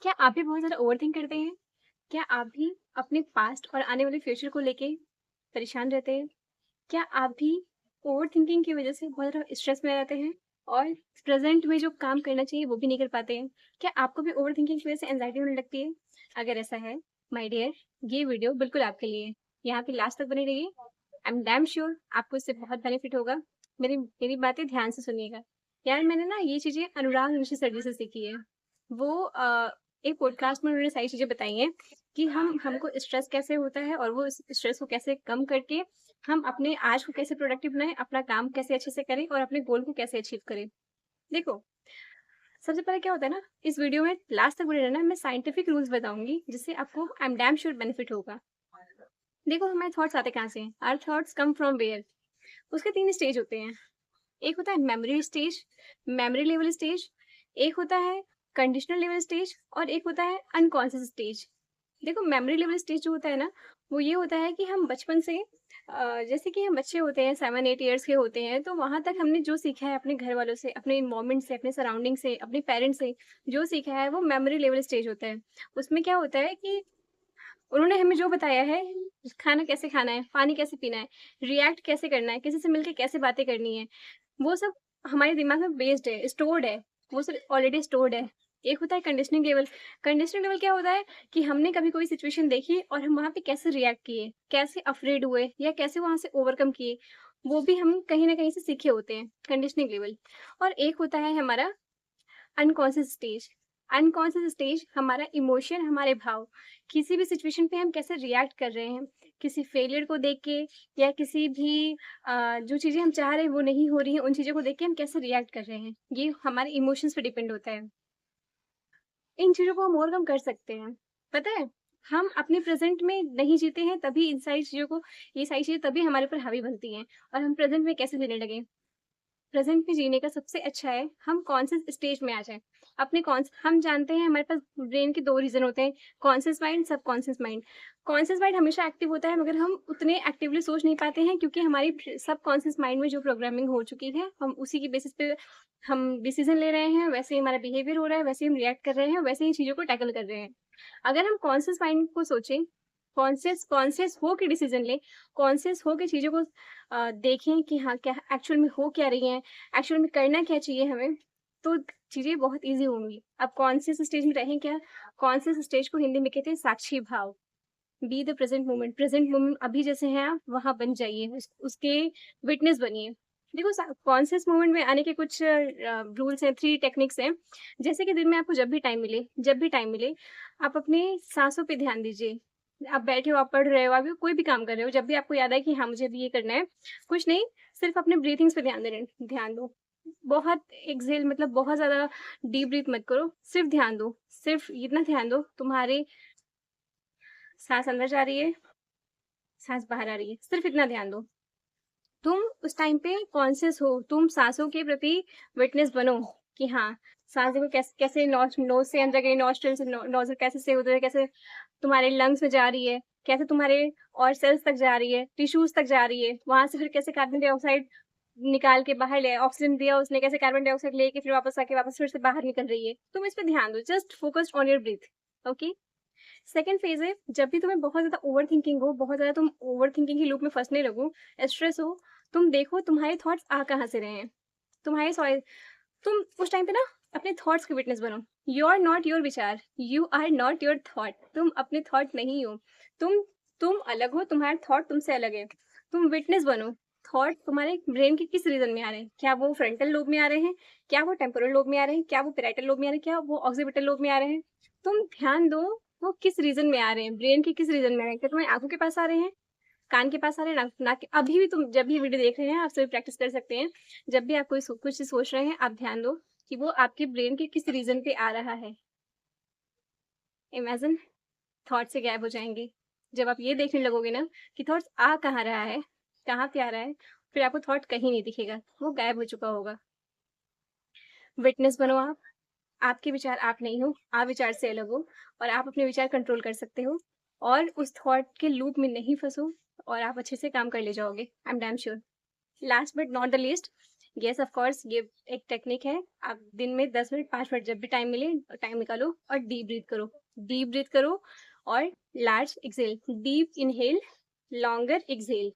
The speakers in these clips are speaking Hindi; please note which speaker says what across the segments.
Speaker 1: क्या आप भी बहुत ज़्यादा ओवरथिंक करते हैं? क्या आप भी अपने पास्ट और आने वाले फ्यूचर को लेके परेशान रहते हैं? क्या आप भी ओवरथिंकिंग की वज़ह से बहुत ज़्यादा स्ट्रेस में रहते हैं और प्रेज़ेंट में जो काम करना चाहिए वो भी नहीं कर पाते हैं? क्या आपको भी ओवरथिंकिंग की वज़ह से एंग्ज़ायटी होने लगती है? अगर ऐसा है, माय डियर, ये वीडियो बिल्कुल आपके लिए है। यहाँ पे लास्ट तक बने रहिए। आई एम डैम श्योर आपको इससे बहुत बेनिफिट होगा। मेरी मेरी बातें ध्यान से सुनिएगा। यार मैंने ना ये चीज़ें अनुराग ऋषि सर जी से सीखी है। वो एक पॉडकास्ट में उन्होंने सारी चीज़ें बताई हैं कि हमको स्ट्रेस कैसे होता है और वो इस स्ट्रेस को कैसे कम करके हम अपने आज को कैसे प्रोडक्टिव बनाएँ, अपना काम कैसे अच्छे से करें और अपने गोल को कैसे अचीव करें। देखो, सबसे पहले क्या होता है ना, इस वीडियो में लास्ट तक बने रहना, मैं साइंटिफिक रूल्स बताऊँगी जिससे आपको I am damn sure benefit होगा। देखो हमारे थॉट्स आते कहाँ से हैं? Our thoughts come from where? उसके 3 स्टेज होते हैं। एक होता है memory stage, memory level stage, एक होता है कंडीशनल लेवल स्टेज और एक होता है अनकॉन्शियस स्टेज। देखो मेमोरी लेवल स्टेज जो होता है ना, वो ये होता है कि हम बचपन से जैसे कि हम बच्चे होते हैं 7-8 इयर्स के होते हैं, तो वहाँ तक हमने जो सीखा है अपने घर वालों से, अपने एनवायरनमेंट से, अपने सराउंडिंग से, अपने पेरेंट्स से, जो सीखा है वो मेमोरी लेवल स्टेज होता है। उसमें क्या होता है कि उन्होंने हमें जो बताया है, खाना कैसे खाना है, पानी कैसे पीना है, रिएक्ट कैसे करना है, किसी से मिलके कैसे बातें करनी है, वो सब हमारे दिमाग में बेस्ड है, स्टोर्ड है, वो सब ऑलरेडी स्टोर्ड है। एक होता है कंडीशनिंग लेवल। कंडीशनिंग लेवल क्या होता है कि हमने कभी कोई सिचुएशन देखी और हम वहाँ पे कैसे रिएक्ट किए, कैसे अफ्रेड हुए या कैसे वहाँ से ओवरकम किए, वो भी हम कहीं न कहीं से सीखे होते हैं, कंडीशनिंग लेवल। और एक होता है हमारा अनकॉन्शियस स्टेज। अनकॉन्शियस स्टेज हमारा इमोशन, हमारे भाव, किसी भी सिचुएशन पे हम कैसे रिएक्ट कर रहे हैं, किसी फेलियर को देख के या किसी भी जो चीज़ें हम चाह रहे हैं वो नहीं हो रही हैं, उन चीज़ों को देख के हम कैसे रिएक्ट कर रहे हैं, ये हमारे इमोशंस पे डिपेंड होता है। इन चीज़ों को हम ओवरकम कर सकते हैं। पता है, हम अपने प्रेज़ेंट में नहीं जीते हैं तभी इन सारी चीज़ों को, ये सारी चीज़ें तभी हमारे ऊपर हावी बनती हैं और हम प्रेज़ेंट में कैसे जीने लगे। प्रेज़ेंट में जीने का सबसे अच्छा है हम कॉन्शियस स्टेज में आ जाएँ। अपने कॉन्स हम जानते हैं हमारे पास ब्रेन के 2 रीज़न होते हैं, conscious mind, subconscious mind. Conscious mind हमेशा एक्टिव होता है मगर हम उतने एक्टिवली सोच नहीं पाते हैं क्योंकि हमारी सबकॉन्शियस माइंड में जो प्रोग्रामिंग हो चुकी है, हम उसी के बेसिस पे हम डिसीज़न ले रहे हैं, वैसे ही हमारा बिहेवियर हो रहा है, वैसे ही हम रिएक्ट कर रहे हैं, वैसे ही चीज़ों को टैकल कर रहे हैं। अगर हम कॉन्शियस माइंड को सोचें, कॉन्शियस कॉन्शियस हो के डिसीज़न लें, कॉन्शियस हो के चीज़ों को देखें कि हाँ, क्या एक्चुअल में हो क्या रही हैं, एक्चुअल में करना क्या चाहिए हमें, तो चीज़ें बहुत ईज़ी होंगी। अब कॉन्शियस स्टेज में रहें क्या? कॉन्शियस स्टेज को हिंदी में कहते हैं साक्षी भाव। बी द प्रेज़ेंट मोमेंट अभी जैसे हैं आप, वहाँ बन जाइए, उसके विटनेस बनिए। देखो कॉन्शियस मोमेंट में आने के कुछ रूल्स हैं, 3 टेक्निक्स हैं। जैसे कि दिन में आपको जब भी टाइम मिले, आप अपनी साँसों पे ध्यान दीजिए। आप बैठे हो, आप पढ़ रहे हो, आप कोई भी काम कर रहे हो, जब भी आपको याद आए कि हाँ, मुझे अभी ये करना है, कुछ नहीं, सिर्फ़ अपने ब्रीथिंग्स पे ध्यान दो। बहुत एक्सहेल मतलब बहुत ज़्यादा डीप ब्रीथ मत करो, सिर्फ़ ध्यान दो। सिर्फ़ इतना ध्यान दो, तुम्हारे साँस अंदर जा रही है, साँस बाहर आ रही है, सिर्फ़ इतना ध्यान दो। तुम उस टाइम पे कॉन्शियस हो, तुम साँसों के प्रति विटनेस बनो कि हाँ, साँस देखो कैसे नोज़ से अंदर गई, नॉस्ट्रिल से नोज़ल कैसे से उधर कैसे तुम्हारे लंग्स में जा रही है, कैसे तुम्हारे और सेल्स तक जा रही है, टिश्यूज़ तक जा रही है, वहाँ से फिर कैसे कार्बन डाइऑक्साइड निकाल के बाहर ले ऑक्सीजन दिया उसने, कैसे कार्बन डाइऑक्साइड लेके फिर वापस आके वापस फिर से बाहर निकल रही है। तुम इस पे ध्यान दो, just focused on your breathe, okay? Second phase है, जब भी तुम्हें बहुत ज़्यादा ओवरथिंकिंग हो, बहुत ज़्यादा तुम ओवरथिंकिंग की लूप में फँसने लगो, स्ट्रेस हो, तुम देखो तुम्हारे थॉट्स आ कहाँ से रहे हैं। तुम्हारे सॉरी तुम उस टाइम पे ना अपने थॉट्स के विटनेस बनो। यू आर नॉट योर विचार, you are not your thought. तुम अपने थॉट नहीं हो। तुम तुम अलग हो, तुम्हारे थॉट तुमसे अलग है। तुम विटनेस बनो। थॉट तुम्हारे ब्रेन के किस रीजन में आ रहे हैं? क्या वो फ्रंटल लोब में आ रहे हैं? क्या वो टेम्पोरल लोब में आ रहे हैं? क्या वो पैराइटल लोब में आ रहे हैं? क्या वो ऑक्सीपिटल लोब में आ रहे हैं? तुम ध्यान दो, वो किस रीजन में आ रहे हैं? ब्रेन के किस रीजन में आ रहे हैं? क्या तुम्हारी आँखों के पास आ रहे हैं? कान के पास आ रहे हैं? नाक के अभी भी तुम जब भी वीडियो देख रहे हैं, आप सभी प्रैक्टिस कर सकते हैं। जब भी आप कोई कुछ सोच रहे हैं, आप ध्यान दो कि वो आपके ब्रेन के किस रीजन पे आ रहा है। इमेजिन थॉट से गायब हो जाएँगे। जब आप ये देखने लगोगे ना कि थॉट्स आ कहाँ रहा है, कहाँ पे आ रहा है, फिर आपको थॉट कहीं नहीं दिखेगा, वो गायब हो चुका होगा। विटनेस बनो आप, आपके विचार आप नहीं हो, आप विचार से अलग हो और आप अपने विचार कंट्रोल कर सकते हो और उस थॉट के लूप में नहीं फँसो और आप अच्छे से काम कर ले जाओगे। आई am damn sure. Last but not the least, yes of course, ये एक टेक्निक है। आप दिन में 10 मिनट, 5 मिनट जब भी टाइम मिले टाइम निकालो और डीप ब्रीथ करो। डीप ब्रीथ करो और large exhale, deep inhale, longer exhale.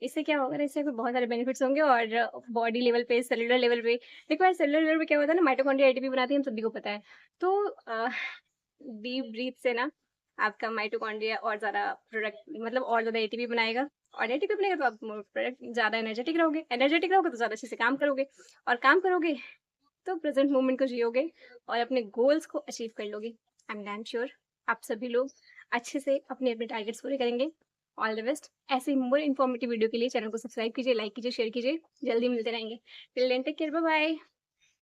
Speaker 1: इससे क्या होगा ना, इससे आपको बहुत सारे बेनिफिट्स होंगे और बॉडी लेवल पे, सेलुलर लेवल पे। देखो यार, सेलुलर लेवल पे क्या होता है ना, माइटोकॉन्ड्रिया एटीपी बनाती है, हम सभी को पता है। तो डीप ब्रीथ से ना आपका माइटोकॉन्ड्रिया और ज़्यादा प्रोडक्ट, मतलब और ज़्यादा एटीपी बनाएगा। और एटीपी बनेगा तो आप प्रोडक्ट ज़्यादा एनर्जेटिक रहोगे तो ज़्यादा अच्छे से काम करोगे, और काम करोगे तो प्रेजेंट मोमेंट को जियोगे और अपने गोल्स को अचीव कर लोगे। आई एम डैम श्योर आप सभी लोग अच्छे से अपने अपने टारगेट्स पूरे करेंगे। All the best. ऐसे मोर इन्फॉर्मेटिव वीडियो के लिए चैनल को सब्सक्राइब कीजिए, लाइक कीजिए, शेयर कीजिए। जल्दी मिलते रहेंगे। Till then take care, bye bye.